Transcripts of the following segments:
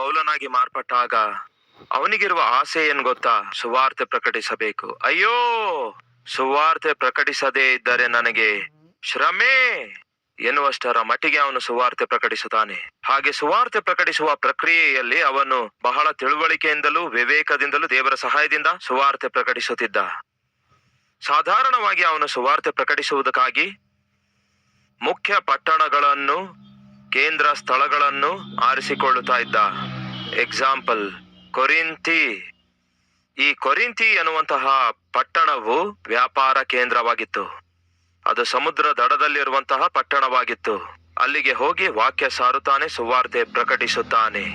ಪೌಲನಾಗಿ ಮಾರ್ಪಟ್ಟಾಗ ಅವನಿಗಿರುವ ಆಸೆ ಏನ್ ಗೊತ್ತಾ? ಸುವಾರ್ತೆ ಪ್ರಕಟಿಸಬೇಕು. ಅಯ್ಯೋ, ಸುವಾರ್ತೆ ಪ್ರಕಟಿಸದೇ ಇದ್ದರೆ ನನಗೆ ಶ್ರಮೆ ಎನ್ನುವಷ್ಟರ ಮಟ್ಟಿಗೆ ಅವನು ಸುವಾರ್ತೆ ಪ್ರಕಟಿಸುತ್ತಾನೆ. ಹಾಗೆ ಸುವಾರ್ತೆ ಪ್ರಕಟಿಸುವ ಪ್ರಕ್ರಿಯೆಯಲ್ಲಿ ಅವನು ಬಹಳ ತಿಳುವಳಿಕೆಯಿಂದಲೂ ವಿವೇಕದಿಂದಲೂ ದೇವರ ಸಹಾಯದಿಂದ ಸುವಾರ್ತೆ ಪ್ರಕಟಿಸುತ್ತಿದ್ದ. ಸಾಧಾರಣವಾಗಿ ಅವನು ಸುವಾರ್ತೆ ಪ್ರಕಟಿಸುವುದಕ್ಕಾಗಿ ಮುಖ್ಯ ಪಟ್ಟಣಗಳನ್ನು, ಕೇಂದ್ರ ಸ್ಥಳಗಳನ್ನು ಆರಿಸಿಕೊಳ್ಳುತ್ತಾ ಇದ್ದ. ಎಕ್ಸಾಂಪಲ್, ಕೊರಿಂಥಿ. ಈ ಕೊರಿಂಥಿ ಎನ್ನುವಂತಹ ಪಟ್ಟಣವು ವ್ಯಾಪಾರ ಕೇಂದ್ರವಾಗಿತ್ತು. ಅದು ಸಮುದ್ರ ದಡದಲ್ಲಿರುವಂತಹ ಪಟ್ಟಣವಾಗಿತ್ತು. ಅಲ್ಲಿಗೆ ಹೋಗಿ ವಾಕ್ಯ ಸಾರುತ್ತಾನೆ, ಸುವಾರ್ತೆ ಪ್ರಕಟಿಸುತ್ತಾನೆ.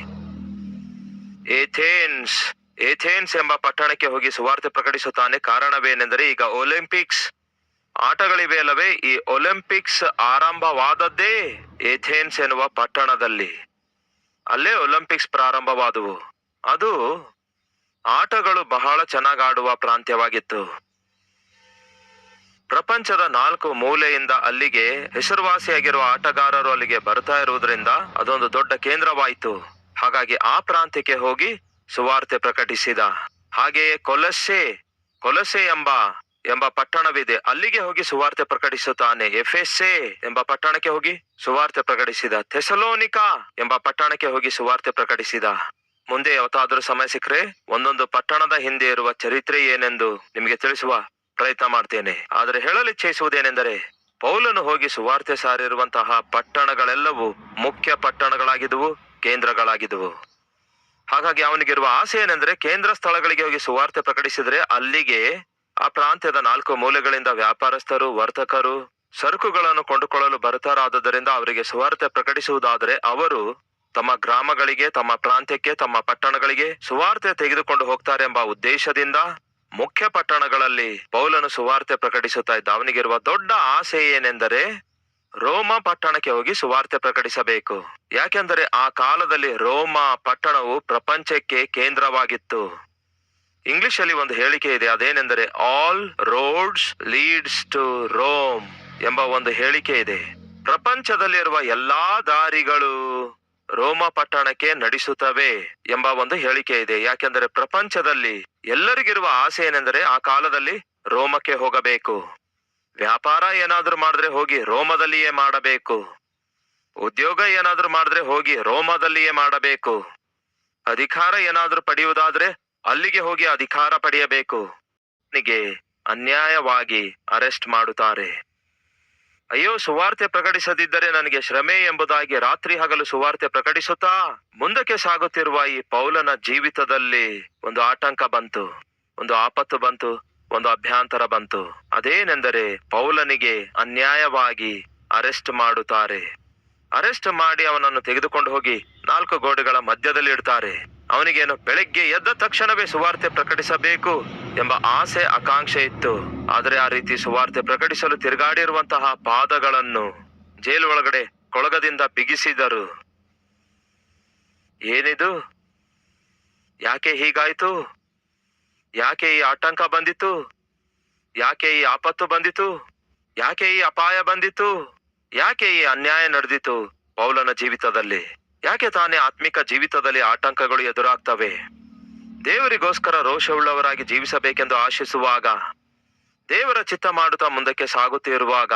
ಏಥೇನ್ಸ್ ಎಂಬ ಪಟ್ಟಣಕ್ಕೆ ಹೋಗಿ ಸುವಾರ್ತೆ ಪ್ರಕಟಿಸುತ್ತಾನೆ. ಕಾರಣವೇನೆಂದರೆ, ಈಗ ಒಲಿಂಪಿಕ್ಸ್ ಆಟಗಳಿವೆ ಅಲ್ಲವೇ? ಈ ಒಲಿಂಪಿಕ್ಸ್ ಆರಂಭವಾದದ್ದೇ ಏಥೇನ್ಸ್ ಎನ್ನುವ ಪಟ್ಟಣದಲ್ಲಿ. ಅಲ್ಲೇ ಒಲಿಂಪಿಕ್ಸ್ ಪ್ರಾರಂಭವಾದವು. ಅದು ಆಟಗಳು ಬಹಳ ಚೆನ್ನಾಗಿ ಆಡುವ ಪ್ರಾಂತ್ಯವಾಗಿತ್ತು. ಪ್ರಪಂಚದ 4 ಮೂಲೆಯಿಂದ ಅಲ್ಲಿಗೆ ಹೆಸರುವಾಸಿಯಾಗಿರುವ ಆಟಗಾರರು ಅಲ್ಲಿಗೆ ಬರ್ತಾ ಇರುವುದರಿಂದ ಅದೊಂದು ದೊಡ್ಡ ಕೇಂದ್ರವಾಯಿತು. ಹಾಗಾಗಿ ಆ ಪ್ರಾಂತ್ಯಕ್ಕೆ ಹೋಗಿ ಸುವಾರ್ತೆ ಪ್ರಕಟಿಸಿದ. ಹಾಗೆಯೇ ಕೊಲೊಸೆ ಎಂಬ ಪಟ್ಟಣವಿದೆ, ಅಲ್ಲಿಗೆ ಹೋಗಿ ಸುವಾರ್ತೆ ಪ್ರಕಟಿಸುತ್ತಾನೆ. ಎಫೆಸೆ ಎಂಬ ಪಟ್ಟಣಕ್ಕೆ ಹೋಗಿ ಸುವಾರ್ತೆ ಪ್ರಕಟಿಸಿದ. ಥೆಸಲೋನಿಕಾ ಎಂಬ ಪಟ್ಟಣಕ್ಕೆ ಹೋಗಿ ಸುವಾರ್ತೆ ಪ್ರಕಟಿಸಿದ. ಮುಂದೆ ಯಾವತ್ತಾದ್ರೂ ಸಮಯ ಸಿಕ್ಕರೆ ಒಂದೊಂದು ಪಟ್ಟಣದ ಹಿಂದೆ ಇರುವ ಚರಿತ್ರೆ ಏನೆಂದು ನಿಮಗೆ ತಿಳಿಸುವ ಪ್ರಯತ್ನ ಮಾಡ್ತೇನೆ. ಆದರೆ ಹೇಳಲಿಚ್ಛಿಸುವುದೇನೆಂದರೆ, ಪೌಲನು ಹೋಗಿ ಸುವಾರ್ತೆ ಸಾರಿರುವಂತಹ ಪಟ್ಟಣಗಳೆಲ್ಲವೂ ಮುಖ್ಯ ಪಟ್ಟಣಗಳಾಗಿದ್ದುವು, ಕೇಂದ್ರಗಳಾಗಿದ್ದುವು. ಹಾಗಾಗಿ ಅವನಿಗಿರುವ ಆಸೆ ಏನೆಂದರೆ, ಕೇಂದ್ರ ಸ್ಥಳಗಳಿಗೆ ಹೋಗಿ ಸುವಾರ್ತೆ ಪ್ರಕಟಿಸಿದ್ರೆ ಅಲ್ಲಿಗೆ ಆ ಪ್ರಾಂತ್ಯದ 4 ಮೂಲೆಗಳಿಂದ ವ್ಯಾಪಾರಸ್ಥರು, ವರ್ತಕರು ಸರಕುಗಳನ್ನು ಕೊಂಡುಕೊಳ್ಳಲು ಬರುತ್ತಾರಾದ್ದರಿಂದ ಅವರಿಗೆ ಸುವಾರ್ತೆ ಪ್ರಕಟಿಸುವುದಾದರೆ ಅವರು ತಮ್ಮ ಗ್ರಾಮಗಳಿಗೆ, ತಮ್ಮ ಪ್ರಾಂತ್ಯಕ್ಕೆ, ತಮ್ಮ ಪಟ್ಟಣಗಳಿಗೆ ಸುವಾರ್ತೆ ತೆಗೆದುಕೊಂಡು ಹೋಗ್ತಾರೆ ಎಂಬ ಉದ್ದೇಶದಿಂದ ಮುಖ್ಯ ಪಟ್ಟಣಗಳಲ್ಲಿ ಪೌಲನು ಸುವಾರ್ತೆ ಪ್ರಕಟಿಸುತ್ತಾ ಇದ್ದ. ಅವನಿಗಿರುವ ದೊಡ್ಡ ಆಸೆ ಏನೆಂದರೆ, ರೋಮ ಪಟ್ಟಣಕ್ಕೆ ಹೋಗಿ ಸುವಾರ್ತೆ ಪ್ರಕಟಿಸಬೇಕು. ಯಾಕೆಂದರೆ ಆ ಕಾಲದಲ್ಲಿ ರೋಮ ಪಟ್ಟಣವು ಪ್ರಪಂಚಕ್ಕೆ ಕೇಂದ್ರವಾಗಿತ್ತು. ಇಂಗ್ಲಿಷ್ ಅಲ್ಲಿ ಒಂದು ಹೇಳಿಕೆ ಇದೆ, ಅದೇನೆಂದರೆ all roads leads to Rome ಎಂಬ ಒಂದು ಹೇಳಿಕೆ ಇದೆ. ಪ್ರಪಂಚದಲ್ಲಿರುವ ಎಲ್ಲಾ ದಾರಿಗಳು ರೋಮ ಪಟ್ಟಣಕ್ಕೆ ನಡೆಸುತ್ತವೆ ಎಂಬ ಒಂದು ಹೇಳಿಕೆ ಇದೆ. ಯಾಕೆಂದರೆ ಪ್ರಪಂಚದಲ್ಲಿ ಎಲ್ಲರಿಗಿರುವ ಆಸೆ ಏನೆಂದರೆ ಆ ಕಾಲದಲ್ಲಿ ರೋಮಕ್ಕೆ ಹೋಗಬೇಕು. ವ್ಯಾಪಾರ ಏನಾದ್ರೂ ಮಾಡಿದ್ರೆ ಹೋಗಿ ರೋಮದಲ್ಲಿಯೇ ಮಾಡಬೇಕು. ಉದ್ಯೋಗ ಏನಾದ್ರೂ ಮಾಡಿದ್ರೆ ಹೋಗಿ ರೋಮದಲ್ಲಿಯೇ ಮಾಡಬೇಕು. ಅಧಿಕಾರ ಏನಾದ್ರೂ ಪಡೆಯುವುದಾದ್ರೆ ಅಲ್ಲಿಗೆ ಹೋಗಿ ಅಧಿಕಾರ ಪಡೆಯಬೇಕು. ಅವನಿಗೆ ಅನ್ಯಾಯವಾಗಿ ಅರೆಸ್ಟ್ ಮಾಡುತ್ತಾರೆ. ಅಯ್ಯೋ, ಸುವಾರ್ತೆ ಪ್ರಕಟಿಸದಿದ್ದರೆ ನನಗೆ ಶ್ರಮೆ ಎಂಬುದಾಗಿ ರಾತ್ರಿ ಹಗಲು ಸುವಾರ್ತೆ ಪ್ರಕಟಿಸುತ್ತಾ ಮುಂದಕ್ಕೆ ಸಾಗುತ್ತಿರುವ ಈ ಪೌಲನ ಜೀವಿತದಲ್ಲಿ ಒಂದು ಆತಂಕ ಬಂತು, ಒಂದು ಆಪತ್ತು ಬಂತು, ಒಂದು ಅಭ್ಯಂತರ ಬಂತು. ಅದೇನೆಂದರೆ, ಪೌಲನಿಗೆ ಅನ್ಯಾಯವಾಗಿ ಅರೆಸ್ಟ್ ಮಾಡುತ್ತಾರೆ. ಅರೆಸ್ಟ್ ಮಾಡಿ ಅವನನ್ನು ತೆಗೆದುಕೊಂಡು ಹೋಗಿ 4 ಗೋಡೆಗಳ ಮಧ್ಯದಲ್ಲಿ ಇಡ್ತಾರೆ. ಅವನಿಗೇನು ಬೆಳಗ್ಗೆ ಎದ್ದ ತಕ್ಷಣವೇ ಸುವಾರ್ತೆ ಪ್ರಕಟಿಸಬೇಕು ಎಂಬ ಆಸೆ, ಆಕಾಂಕ್ಷೆ ಇತ್ತು. ಆದರೆ ಆ ರೀತಿ ಸುವಾರ್ತೆ ಪ್ರಕಟಿಸಲು ತಿರುಗಾಡಿರುವಂತಹ ಪಾದಗಳನ್ನು ಜೈಲು ಒಳಗಡೆ ಕೊಳಗದಿಂದ ಬಿಗಿಸಿದರು. ಏನಿದು? ಯಾಕೆ ಹೀಗಾಯ್ತು? ಯಾಕೆ ಈ ಆತಂಕ ಬಂದಿತು? ಯಾಕೆ ಈ ಆಪತ್ತು ಬಂದಿತು? ಯಾಕೆ ಈ ಅಪಾಯ ಬಂದಿತು? ಯಾಕೆ ಈ ಅನ್ಯಾಯ ನಡೆದಿತು ಪೌಲನ ಜೀವಿತದಲ್ಲಿ? ಯಾಕೆ ತಾನೇ ಆತ್ಮಿಕ ಜೀವಿತದಲ್ಲಿ ಆತಂಕಗಳು ಎದುರಾಗ್ತವೆ? ದೇವರಿಗೋಸ್ಕರ ರೋಷವುಳ್ಳವರಾಗಿ ಜೀವಿಸಬೇಕೆಂದು ಆಶಿಸುವಾಗ, ದೇವರ ಚಿತ್ತ ಮಾಡುತ್ತಾ ಮುಂದಕ್ಕೆ ಸಾಗುತ್ತಿರುವಾಗ,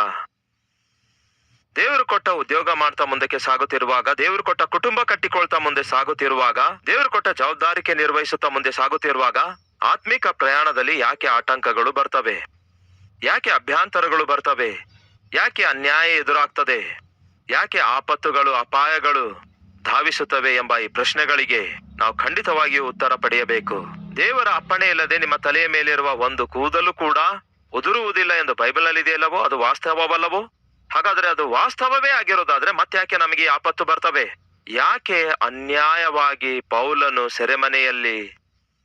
ದೇವರು ಕೊಟ್ಟ ಉದ್ಯೋಗ ಮಾಡ್ತಾ ಮುಂದಕ್ಕೆ ಸಾಗುತ್ತಿರುವಾಗ, ದೇವರು ಕೊಟ್ಟ ಕುಟುಂಬ ಕಟ್ಟಿಕೊಳ್ತಾ ಮುಂದೆ ಸಾಗುತ್ತಿರುವಾಗ, ದೇವರು ಕೊಟ್ಟ ಜವಾಬ್ದಾರಿಕೆ ನಿರ್ವಹಿಸುತ್ತಾ ಮುಂದೆ ಸಾಗುತ್ತಿರುವಾಗ ಆತ್ಮಿಕ ಪ್ರಯಾಣದಲ್ಲಿ ಯಾಕೆ ಆತಂಕಗಳು ಬರ್ತವೆ? ಯಾಕೆ ಅಭ್ಯಂತರಗಳು ಬರ್ತವೆ? ಯಾಕೆ ಅನ್ಯಾಯ ಎದುರಾಗ್ತದೆ? ಯಾಕೆ ಆಪತ್ತುಗಳು, ಅಪಾಯಗಳು ಧಾವಿಸುತ್ತವೆ ಎಂಬ ಈ ಪ್ರಶ್ನೆಗಳಿಗೆ ನಾವು ಖಂಡಿತವಾಗಿಯೂ ಉತ್ತರ ಪಡೆಯಬೇಕು. ದೇವರ ಅಪ್ಪಣೆ ಇಲ್ಲದೆ ನಿಮ್ಮ ತಲೆಯ ಮೇಲಿರುವ ಒಂದು ಕೂದಲು ಕೂಡ ಉದುರುವುದಿಲ್ಲ ಎಂದು ಬೈಬಲ್ ಅಲ್ಲಿ ಇದೆಯಲ್ಲವೋ? ಅದು ವಾಸ್ತವವಲ್ಲವೋ? ಹಾಗಾದ್ರೆ ಅದು ವಾಸ್ತವವೇ ಆಗಿರೋದಾದ್ರೆ ಮತ್ತೆ ಯಾಕೆ ನಮಗೆ ಆಪತ್ತು ಬರ್ತವೆ? ಯಾಕೆ ಅನ್ಯಾಯವಾಗಿ ಪೌಲನು ಸೆರೆಮನೆಯಲ್ಲಿ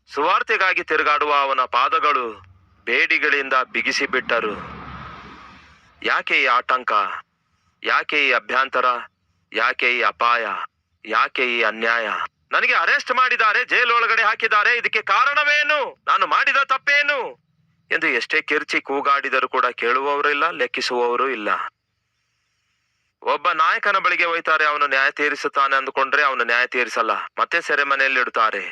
ಸುವಾರ್ತೆಗಾಗಿ ತಿರುಗಾಡುವ ಅವನ ಪಾದಗಳು ಬೇಡಿಗಳಿಂದ ಬಿಗಿಸಿ ಬಿಟ್ಟರು? ಯಾಕೆ ಈ ಆತಂಕ? ಯಾಕೆ ಈ ಅಭ್ಯಂತರ? ಯಾಕೆ ಈ ಅಪಾಯ? ಯಾಕೆ ಈ ಅನ್ಯಾಯ? ನನಗೆ ಅರೆಸ್ಟ್ ಮಾಡಿದ್ದಾರೆ, ಜೈಲೊಳಗಡೆ ಹಾಕಿದ್ದಾರೆ, ಇದಕ್ಕೆ ಕಾರಣವೇನು? ನಾನು ಮಾಡಿದ ತಪ್ಪೇನು ಎಂದು ಎಷ್ಟೇ ಕಿರ್ಚಿ ಕೂಗಾಡಿದರೂ ಕೂಡ ಕೇಳುವವರು ಇಲ್ಲ, ಲೆಕ್ಕಿಸುವವರು ಇಲ್ಲ. ಒಬ್ಬ ನಾಯಕನ ಬಳಿಗೆ ಒಯ್ತಾರೆ, ಅವನು ನ್ಯಾಯ ತೀರಿಸುತ್ತಾನೆ ಅಂದುಕೊಂಡ್ರೆ ಅವನು ನ್ಯಾಯ ತೀರಿಸಲ್ಲ, ಮತ್ತೆ ಸೆರೆಮನೆಯಲ್ಲಿ ಇಡುತ್ತಾರೆ.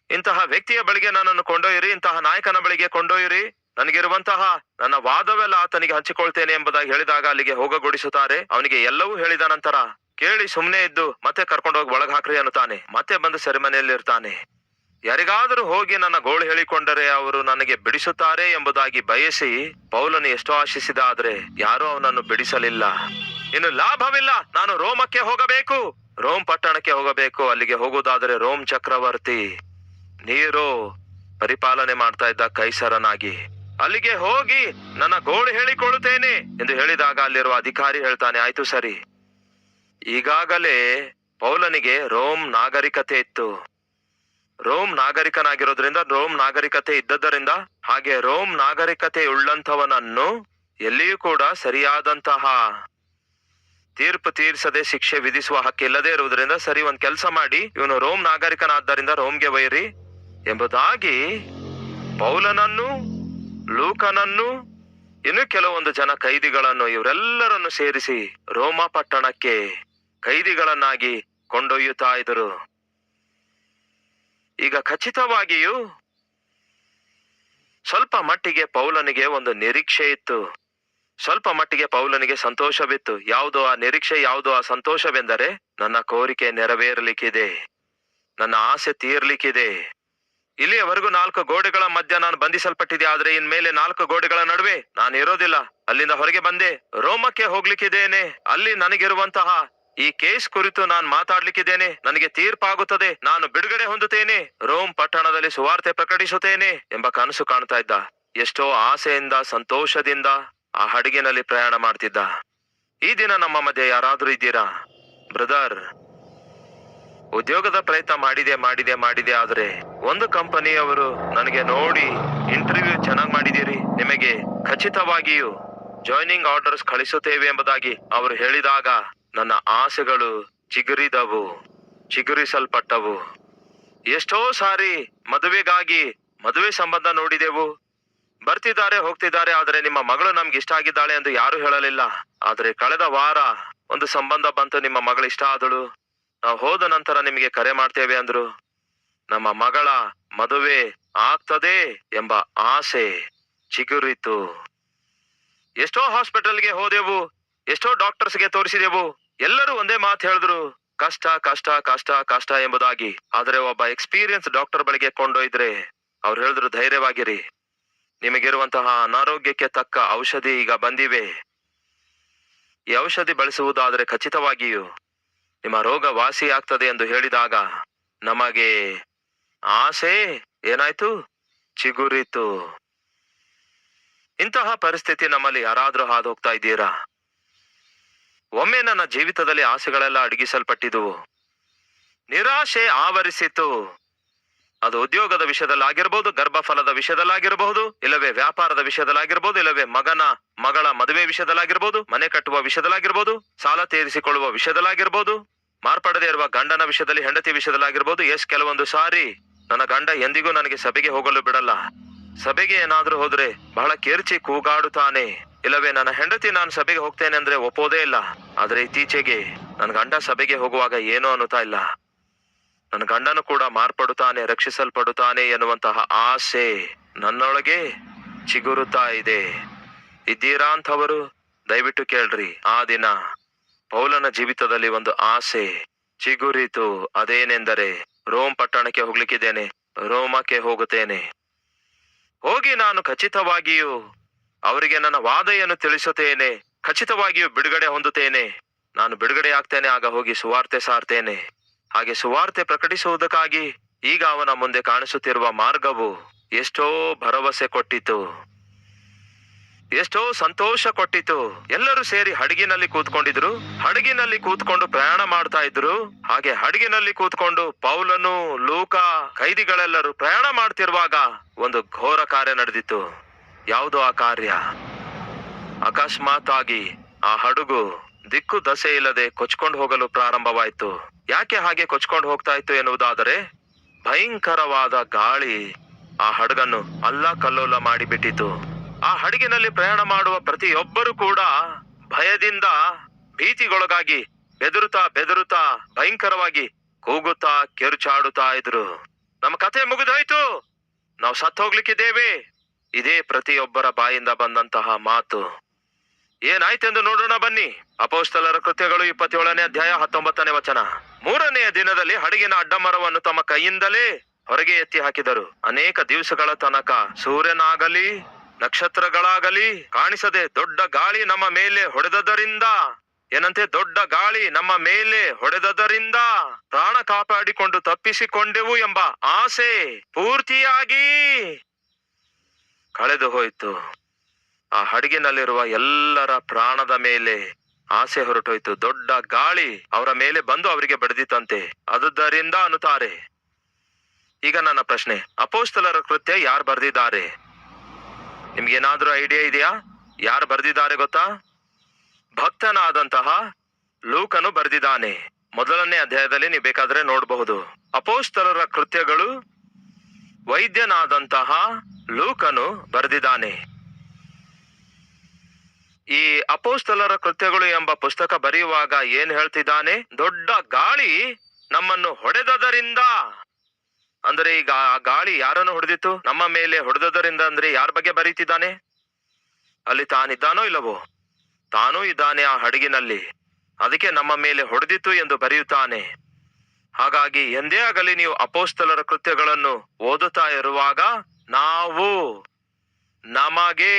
ಇಂತಹ ವ್ಯಕ್ತಿಯ ಬಳಿಗೆ ನನ್ನನ್ನು ಕೊಂಡೊಯ್ಯಿರಿ, ಇಂತಹ ನಾಯಕನ ಬಳಿಗೆ ಕೊಂಡೊಯ್ಯಿರಿ, ನನಗಿರುವಂತಹ ನನ್ನ ವಾದವೆಲ್ಲ ಆತನಿಗೆ ಹಂಚಿಕೊಳ್ತೇನೆ ಎಂಬುದಾಗಿ ಹೇಳಿದಾಗ ಅಲ್ಲಿಗೆ ಹೋಗಗೊಡಿಸುತ್ತಾರೆ. ಅವನಿಗೆ ಎಲ್ಲವೂ ಹೇಳಿದ ನಂತರ ಕೇಳಿ ಸುಮ್ಮನೆ ಇದ್ದು ಮತ್ತೆ ಕರ್ಕೊಂಡೋಗಿ ಒಳಗ್ ಹಾಕ್ರಿ ಅನ್ನುತ್ತಾನೆ. ಮತ್ತೆ ಬಂದು ಸೆರೆಮನೆಯಲ್ಲಿ ಇರ್ತಾನೆ. ಯಾರಿಗಾದರೂ ಹೋಗಿ ನನ್ನ ಗೋಳು ಹೇಳಿಕೊಂಡರೆ ಅವರು ನನಗೆ ಬಿಡಿಸುತ್ತಾರೆ ಎಂಬುದಾಗಿ ಬಯಸಿ ಪೌಲನು ಎಷ್ಟೋ ಆಶಿಸಿದ, ಆದ್ರೆ ಯಾರೂ ಅವನನ್ನು ಬಿಡಿಸಲಿಲ್ಲ. ಇನ್ನು ಲಾಭವಿಲ್ಲ, ನಾನು ರೋಮಕ್ಕೆ ಹೋಗಬೇಕು, ರೋಮ್ ಪಟ್ಟಣಕ್ಕೆ ಹೋಗಬೇಕು. ಅಲ್ಲಿಗೆ ಹೋಗುವುದಾದರೆ ರೋಮ್ ಚಕ್ರವರ್ತಿ ನೀರೋ ಪರಿಪಾಲನೆ ಮಾಡ್ತಾ ಇದ್ದ ಕೈಸರನಾಗಿ ಅಲ್ಲಿಗೆ ಹೋಗಿ ನನ್ನ ಗೋಳು ಹೇಳಿಕೊಳ್ಳುತ್ತೇನೆ ಎಂದು ಹೇಳಿದಾಗ ಅಲ್ಲಿರುವ ಅಧಿಕಾರಿ ಹೇಳ್ತಾನೆ, ಆಯ್ತು ಸರಿ. ಈಗಾಗಲೇ ಪೌಲನಿಗೆ ರೋಮ್ ನಾಗರಿಕತೆ ಇತ್ತು. ರೋಮ್ ನಾಗರಿಕನಾಗಿರೋದ್ರಿಂದ, ರೋಮ್ ನಾಗರಿಕತೆ ಇದ್ದದ್ದರಿಂದ, ಹಾಗೆ ರೋಮ್ ನಾಗರಿಕತೆ ಉಳ್ಳಂಥವನನ್ನು ಎಲ್ಲಿಯೂ ಕೂಡ ಸರಿಯಾದಂತಹ ತೀರ್ಪು ತೀರಿಸದೆ ಶಿಕ್ಷೆ ವಿಧಿಸುವ ಹಕ್ಕಿಲ್ಲದೆ ಇರುವುದರಿಂದ, ಸರಿ ಒಂದ್ ಕೆಲಸ ಮಾಡಿ, ಇವನು ರೋಮ್ ನಾಗರಿಕನಾದ್ದರಿಂದ ರೋಮ್ಗೆ ಒಯ್ಯಿರಿ ಎಂಬುದಾಗಿ ಪೌಲನನ್ನು, ಲೂಕನನ್ನು, ಇನ್ನು ಕೆಲವೊಂದು ಜನ ಕೈದಿಗಳನ್ನು, ಇವರೆಲ್ಲರನ್ನು ಸೇರಿಸಿ ರೋಮ ಪಟ್ಟಣಕ್ಕೆ ಕೈದಿಗಳನ್ನಾಗಿ ಕೊಂಡೊಯ್ಯುತ್ತಾ ಇದ್ದರು. ಈಗ ಖಚಿತವಾಗಿಯೂ ಸ್ವಲ್ಪ ಮಟ್ಟಿಗೆ ಪೌಲನಿಗೆ ಒಂದು ನಿರೀಕ್ಷೆ ಇತ್ತು. ಸ್ವಲ್ಪ ಮಟ್ಟಿಗೆ ಪೌಲನಿಗೆ ಸಂತೋಷವಿತ್ತು. ಯಾವುದು ಆ ನಿರೀಕ್ಷೆ, ಯಾವುದು ಆ ಸಂತೋಷವೆಂದರೆ, ನನ್ನ ಕೋರಿಕೆ ನೆರವೇರಲಿಕ್ಕಿದೆ, ನನ್ನ ಆಸೆ ತೀರ್ಲಿಕ್ಕಿದೆ. ಇಲ್ಲಿಯವರೆಗೂ 4 ಗೋಡೆಗಳ ಮಧ್ಯ ನಾನು ಬಂಧಿಸಲ್ಪಟ್ಟಿದೆ, ಆದ್ರೆ ಇನ್ಮೇಲೆ 4 ಗೋಡೆಗಳ ನಡುವೆ ನಾನು ಇರೋದಿಲ್ಲ. ಅಲ್ಲಿಂದ ಹೊರಗೆ ಬಂದೆ, ರೋಮಕ್ಕೆ ಹೋಗ್ಲಿಕ್ಕಿದ್ದೇನೆ. ಅಲ್ಲಿ ನನಗಿರುವಂತಹ ಈ ಕೇಸ್ ಕುರಿತು ನಾನು ಮಾತಾಡ್ಲಿಕ್ಕಿದ್ದೇನೆ. ನನಗೆ ತೀರ್ಪಾಗುತ್ತದೆ, ನಾನು ಬಿಡುಗಡೆ ಹೊಂದುತ್ತೇನೆ, ರೋಮ್ ಪಟ್ಟಣದಲ್ಲಿ ಸುವಾರ್ತೆ ಪ್ರಕಟಿಸುತ್ತೇನೆ ಎಂಬ ಕನಸು ಕಾಣ್ತಾ ಇದ್ದ. ಎಷ್ಟೋ ಆಸೆಯಿಂದ, ಸಂತೋಷದಿಂದ ಆ ಹಡಗಿನಲ್ಲಿ ಪ್ರಯಾಣ ಮಾಡ್ತಿದ್ದ. ಈ ದಿನ ನಮ್ಮ ಮಧ್ಯೆ ಯಾರಾದ್ರೂ ಇದ್ದೀರಾ? ಬ್ರದರ್, ಉದ್ಯೋಗದ ಪ್ರಯತ್ನ ಮಾಡಿದೆ, ಆದ್ರೆ ಒಂದು ಕಂಪನಿಯವರು ನನಗೆ ನೋಡಿ ಇಂಟರ್ವ್ಯೂ ಚೆನ್ನಾಗಿ ಮಾಡಿದ್ದೀರಿ, ನಿಮಗೆ ಖಚಿತವಾಗಿಯೂ ಜಾಯ್ನಿಂಗ್ ಆರ್ಡರ್ಸ್ ಕಳಿಸುತ್ತೇವೆ ಎಂಬುದಾಗಿ ಅವರು ಹೇಳಿದಾಗ ನನ್ನ ಆಸೆಗಳು ಚಿಗುರಿಸಲ್ಪಟ್ಟವು. ಎಷ್ಟೋ ಸಾರಿ ಮದುವೆಗಾಗಿ ಮದುವೆ ಸಂಬಂಧ ನೋಡಿದೆವು, ಬರ್ತಿದ್ದಾರೆ ಹೋಗ್ತಿದ್ದಾರೆ, ಆದ್ರೆ ನಿಮ್ಮ ಮಗಳು ನಮ್ಗೆ ಇಷ್ಟ ಆಗಿದ್ದಾಳೆ ಎಂದು ಯಾರು ಹೇಳಲಿಲ್ಲ. ಆದ್ರೆ ಕಳೆದ ವಾರ ಒಂದು ಸಂಬಂಧ ಬಂತು, ನಿಮ್ಮ ಮಗಳು ಇಷ್ಟ ಆದಳು, ನಾವು ಹೋದ ನಂತರ ನಿಮಗೆ ಕರೆ ಮಾಡ್ತೇವೆ ಅಂದ್ರು. ನಮ್ಮ ಮಗಳ ಮದುವೆ ಆಗ್ತದೆ ಎಂಬ ಆಸೆ ಚಿಗುರಿತು. ಎಷ್ಟೋ ಹಾಸ್ಪಿಟಲ್ಗೆ ಹೋದೆವು, ಎಷ್ಟೋ ಡಾಕ್ಟರ್ಸ್ಗೆ ತೋರಿಸಿದೆವು, ಎಲ್ಲರೂ ಒಂದೇ ಮಾತು ಹೇಳಿದ್ರು, ಕಷ್ಟ ಕಷ್ಟ ಕಷ್ಟ ಕಷ್ಟ ಎಂಬುದಾಗಿ. ಆದ್ರೆ ಒಬ್ಬ ಎಕ್ಸ್ಪೀರಿಯನ್ಸ್ ಡಾಕ್ಟರ್ ಬಳಿಗೆ ಕೊಂಡೊಯ್ದ್ರೆ ಅವ್ರು ಹೇಳಿದ್ರು, ಧೈರ್ಯವಾಗಿರಿ, ನಿಮಗಿರುವಂತಹ ಅನಾರೋಗ್ಯಕ್ಕೆ ತಕ್ಕ ಔಷಧಿ ಈಗ ಬಂದಿವೆ. ಈ ಔಷಧಿ ಬಳಸುವುದಾದ್ರೆ ಖಚಿತವಾಗಿಯೂ ನಿಮ್ಮ ರೋಗ ವಾಸಿ ಆಗ್ತದೆ ಎಂದು ಹೇಳಿದಾಗ ನಮಗೆ ಆಸೆ ಏನಾಯ್ತು? ಚಿಗುರಿತು. ಇಂತಹ ಪರಿಸ್ಥಿತಿ ನಮ್ಮಲ್ಲಿ ಯಾರಾದ್ರೂ ಹಾದು ಹೋಗ್ತಾ ಇದ್ದೀರಾ? ಒಮ್ಮೆ ನನ್ನ ಜೀವಿತದಲ್ಲಿ ಆಸೆಗಳೆಲ್ಲ ಅಡಗಿಸಲ್ಪಟ್ಟಿದ್ದುವು, ನಿರಾಶೆ ಆವರಿಸಿತು. ಅದು ಉದ್ಯೋಗದ ವಿಷಯದಲ್ಲಾಗಿರ್ಬೋದು, ಗರ್ಭಫಲದ ವಿಷಯದಲ್ಲಾಗಿರಬಹುದು, ಇಲ್ಲವೇ ವ್ಯಾಪಾರದ ವಿಷಯದಲ್ಲಾಗಿರ್ಬೋದು, ಇಲ್ಲವೇ ಮಗಳ ಮದುವೆ ವಿಷಯದಲ್ಲಾಗಿರ್ಬೋದು, ಮನೆ ಕಟ್ಟುವ ವಿಷಯದಲ್ಲಾಗಿರ್ಬೋದು, ಸಾಲ ತೀರಿಸಿಕೊಳ್ಳುವ ವಿಷಯದಲ್ಲಾಗಿರ್ಬೋದು, ಮಾರ್ಪಡದೆ ಇರುವ ಗಂಡನ ವಿಷಯದಲ್ಲಿ, ಹೆಂಡತಿ ವಿಷಯದಲ್ಲಾಗಿರ್ಬೋದು. ಕೆಲವೊಂದು ಸಾರಿ ನನ್ನ ಗಂಡ ಎಂದಿಗೂ ನನಗೆ ಸಭೆಗೆ ಹೋಗಲು ಬಿಡಲ್ಲ. ಸಭೆಗೆ ಏನಾದ್ರೂ ಹೋದ್ರೆ ಬಹಳ ಕಿರ್ಚಿ ಕೂಗಾಡುತ್ತಾನೆ. ಇಲ್ಲವೇ ನನ್ನ ಹೆಂಡತಿ ನಾನು ಸಭೆಗೆ ಹೋಗ್ತೇನೆ ಅಂದ್ರೆ ಒಪ್ಪೋದೇ ಇಲ್ಲ. ಆದ್ರೆ ಇತ್ತೀಚೆಗೆ ನನ್ನ ಗಂಡ ಸಭೆಗೆ ಹೋಗುವಾಗ ಏನೋ ಅನ್ನುತ್ತಾ ಇಲ್ಲ. ನನ್ನ ಗಂಡನು ಕೂಡ ಮಾರ್ಪಡುತ್ತಾನೆ, ರಕ್ಷಿಸಲ್ಪಡುತ್ತಾನೆ ಎನ್ನುವಂತಹ ಆಸೆ ನನ್ನೊಳಗೆ ಚಿಗುರುತ್ತಾ ಇದೆ. ಇದ್ದೀರಾ ಅಂಥವರು? ದಯವಿಟ್ಟು ಕೇಳ್ರಿ. ಆ ದಿನ ಪೌಲನ ಜೀವಿತದಲ್ಲಿ ಒಂದು ಆಸೆ ಚಿಗುರಿತು. ಅದೇನೆಂದರೆ, ರೋಮ್ ಪಟ್ಟಣಕ್ಕೆ ಹೋಗ್ಲಿಕ್ಕಿದ್ದೇನೆ, ರೋಮಕ್ಕೆ ಹೋಗುತ್ತೇನೆ, ಹೋಗಿ ನಾನು ಖಚಿತವಾಗಿಯೂ ಅವರಿಗೆ ನನ್ನ ವಾದೆಯನ್ನು ತಿಳಿಸುತ್ತೇನೆ, ಖಚಿತವಾಗಿಯೂ ಬಿಡುಗಡೆ ಹೊಂದುತ್ತೇನೆ. ನಾನು ಬಿಡುಗಡೆ ಆಗ್ತೇನೆ, ಆಗ ಹೋಗಿ ಸುವಾರ್ತೆ ಸಾರ್ತೇನೆ. ಹಾಗೆ ಸುವಾರ್ತೆ ಪ್ರಕಟಿಸುವುದಕ್ಕಾಗಿ ಈಗ ಅವನ ಮುಂದೆ ಕಾಣಿಸುತ್ತಿರುವ ಮಾರ್ಗವು ಎಷ್ಟೋ ಭರವಸೆ ಕೊಟ್ಟಿತು, ಎಷ್ಟೋ ಸಂತೋಷ ಕೊಟ್ಟಿತು. ಎಲ್ಲರೂ ಸೇರಿ ಹಡಗಿನಲ್ಲಿ ಕೂತ್ಕೊಂಡಿದ್ರು, ಹಡಗಿನಲ್ಲಿ ಕೂತ್ಕೊಂಡು ಪ್ರಯಾಣ ಮಾಡ್ತಾ ಇದ್ರು. ಹಾಗೆ ಹಡಗಿನಲ್ಲಿ ಕೂತ್ಕೊಂಡು ಪೌಲನು, ಲೂಕ, ಕೈದಿಗಳೆಲ್ಲರೂ ಪ್ರಯಾಣ ಮಾಡ್ತಿರುವಾಗ ಒಂದು ಘೋರ ಕಾರ್ಯ ನಡೆದಿತ್ತು. ಯಾವುದು ಆ ಕಾರ್ಯ? ಅಕಸ್ಮಾತ್ ಆಗಿ ಆ ಹಡಗು ದಿಕ್ಕು ದಸೆ ಇಲ್ಲದೆ ಕೊಚ್ಕೊಂಡು ಹೋಗಲು ಪ್ರಾರಂಭವಾಯಿತು. ಯಾಕೆ ಹಾಗೆ ಕೊಚ್ಕೊಂಡು ಹೋಗ್ತಾ ಇತ್ತು ಎನ್ನುವುದಾದರೆ, ಭಯಂಕರವಾದ ಗಾಳಿ ಆ ಹಡಗನ್ನು ಅಲ್ಲಕಲ್ಲೋಲ ಮಾಡಿಬಿಟ್ಟಿತು. ಆ ಹಡಗಿನಲ್ಲಿ ಪ್ರಯಾಣ ಮಾಡುವ ಪ್ರತಿಯೊಬ್ಬರು ಕೂಡ ಭಯದಿಂದ ಭೀತಿಗೊಳಗಾಗಿ ಬೆದರುತ್ತಾ ಬೆದರುತ್ತಾ ಭಯಂಕರವಾಗಿ ಕೂಗುತ್ತಾ ಕಿರುಚಾಡುತ್ತಾ ಇದ್ರು. ನಮ್ಮ ಕಥೆ ಮುಗಿದೋಯ್ತು, ನಾವು ಸತ್ತು ಹೋಗ್ಲಿಕ್ಕಿದ್ದೇವೆ. ಇದೇ ಪ್ರತಿಯೊಬ್ಬರ ಬಾಯಿಂದ ಬಂದಂತಹ ಮಾತು. ಏನಾಯ್ತೆಂದು ನೋಡೋಣ ಬನ್ನಿ. ಅಪೊಸ್ತಲರ ಕೃತ್ಯಗಳು 27ನೇ ಅಧ್ಯಾಯ 19ನೇ ವಚನ. 3ನೆಯ ದಿನದಲ್ಲಿ ಹಡಗಿನ ಅಡ್ಡಮರವನ್ನು ತಮ್ಮ ಕೈಯಿಂದಲೇ ಹೊರಗೆ ಎತ್ತಿ ಹಾಕಿದರು. ಅನೇಕ ದಿವಸಗಳ ತನಕ ಸೂರ್ಯನಾಗಲಿ ನಕ್ಷತ್ರಗಳಾಗಲಿ ಕಾಣಿಸದೆ ದೊಡ್ಡ ಗಾಳಿ ನಮ್ಮ ಮೇಲೆ ಹೊಡೆದದರಿಂದ, ಏನಂತೆ, ದೊಡ್ಡ ಗಾಳಿ ನಮ್ಮ ಮೇಲೆ ಹೊಡೆದದರಿಂದ ಪ್ರಾಣ ಕಾಪಾಡಿಕೊಂಡು ತಪ್ಪಿಸಿಕೊಂಡೆವು ಎಂಬ ಆಸೆ ಪೂರ್ತಿಯಾಗಿ ಕಳೆದು ಹೋಯಿತು. ಆ ಹಡಗಿನಲ್ಲಿರುವ ಎಲ್ಲರ ಪ್ರಾಣದ ಮೇಲೆ ಆಸೆ ಹೊರಟೋಯ್ತು. ದೊಡ್ಡ ಗಾಳಿ ಅವರ ಮೇಲೆ ಬಂದು ಅವರಿಗೆ ಬಡಿದಿತ್ತಂತೆ. ಅದುದರಿಂದ ಅನ್ನುತ್ತಾರೆ. ಈಗ ನನ್ನ ಪ್ರಶ್ನೆ, ಅಪೊಸ್ತಲರ ಕೃತ್ಯ ಯಾರು ಬರೆದಿದ್ದಾರೆ? ನಿಮ್ಗೇನಾದ್ರೂ ಐಡಿಯಾ ಇದೆಯಾ? ಯಾರು ಬರೆದಿದ್ದಾರೆ ಗೊತ್ತಾ? ಭಕ್ತನಾದಂತಹ ಲೂಕನು ಬರೆದಿದ್ದಾನೆ. 1ನೇ ಅಧ್ಯಾಯದಲ್ಲಿ ನೀವು ಬೇಕಾದ್ರೆ ನೋಡಬಹುದು. ಅಪೊಸ್ತಲರ ಕೃತ್ಯಗಳು ವೈದ್ಯನಾದಂತಹ ಲೂಕನು ಬರೆದಿದ್ದಾನೆ. ಈ ಅಪೊಸ್ತಲರ ಕೃತ್ಯಗಳು ಎಂಬ ಪುಸ್ತಕ ಬರೆಯುವಾಗ ಏನ್ ಹೇಳ್ತಿದ್ದಾನೆ? ದೊಡ್ಡ ಗಾಳಿ ನಮ್ಮನ್ನು ಹೊಡೆದದರಿಂದ. ಅಂದ್ರೆ ಈಗ ಆ ಗಾಳಿ ಯಾರನ್ನು ಹೊಡೆದಿತ್ತು? ನಮ್ಮ ಮೇಲೆ ಹೊಡೆದದರಿಂದ. ಅಂದ್ರೆ ಯಾರ ಬಗ್ಗೆ ಬರೀತಿದ್ದಾನೆ? ಅಲ್ಲಿ ತಾನಿದ್ದಾನೋ ಇಲ್ಲವೋ? ತಾನೂ ಇದ್ದಾನೆ ಆ ಹಡಗಿನಲ್ಲಿ. ಅದಕ್ಕೆ ನಮ್ಮ ಮೇಲೆ ಹೊಡೆದಿತ್ತು ಎಂದು ಬರೆಯುತ್ತಾನೆ. ಹಾಗಾಗಿ ಎಂದೇ ಆಗಲಿ ನೀವು ಅಪೊಸ್ತಲರ ಕೃತ್ಯಗಳನ್ನು ಓದುತ್ತಾ ಇರುವಾಗ ನಾವು, ನಮಗೆ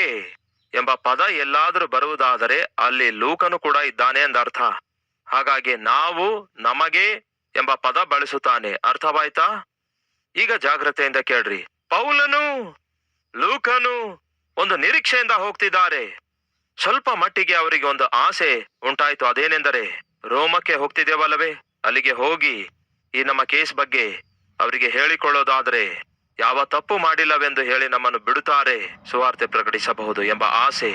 ಎಂಬ ಪದ ಎಲ್ಲಾದ್ರೂ ಬರುವುದಾದರೆ ಅಲ್ಲಿ ಲೂಕನು ಕೂಡ ಇದ್ದಾನೆ ಎಂದರ್ಥ. ಹಾಗಾಗಿ ನಾವು, ನಮಗೆ ಎಂಬ ಪದ ಬಳಸುತ್ತಾನೆ. ಅರ್ಥವಾಯ್ತಾ? ಈಗ ಜಾಗ್ರತೆಯಿಂದ ಕೇಳ್ರಿ. ಪೌಲನು ಲೂಕನು ಒಂದು ನಿರೀಕ್ಷೆಯಿಂದ ಹೋಗ್ತಿದ್ದಾರೆ. ಸ್ವಲ್ಪ ಮಟ್ಟಿಗೆ ಅವರಿಗೆ ಒಂದು ಆಸೆ ಉಂಟಾಯ್ತು. ಅದೇನೆಂದರೆ, ರೋಮಕ್ಕೆ ಹೋಗ್ತಿದ್ದೇವಲ್ಲವೇ, ಅಲ್ಲಿಗೆ ಹೋಗಿ ಈ ನಮ್ಮ ಕೇಸ್ ಬಗ್ಗೆ ಅವರಿಗೆ ಹೇಳಿಕೊಳ್ಳೋದಾದ್ರೆ ಯಾವ ತಪ್ಪು ಮಾಡಿಲ್ಲವೆಂದು ಹೇಳಿ ನಮ್ಮನ್ನು ಬಿಡುತ್ತಾರೆ, ಸುವಾರ್ತೆ ಪ್ರಕಟಿಸಬಹುದು ಎಂಬ ಆಸೆ.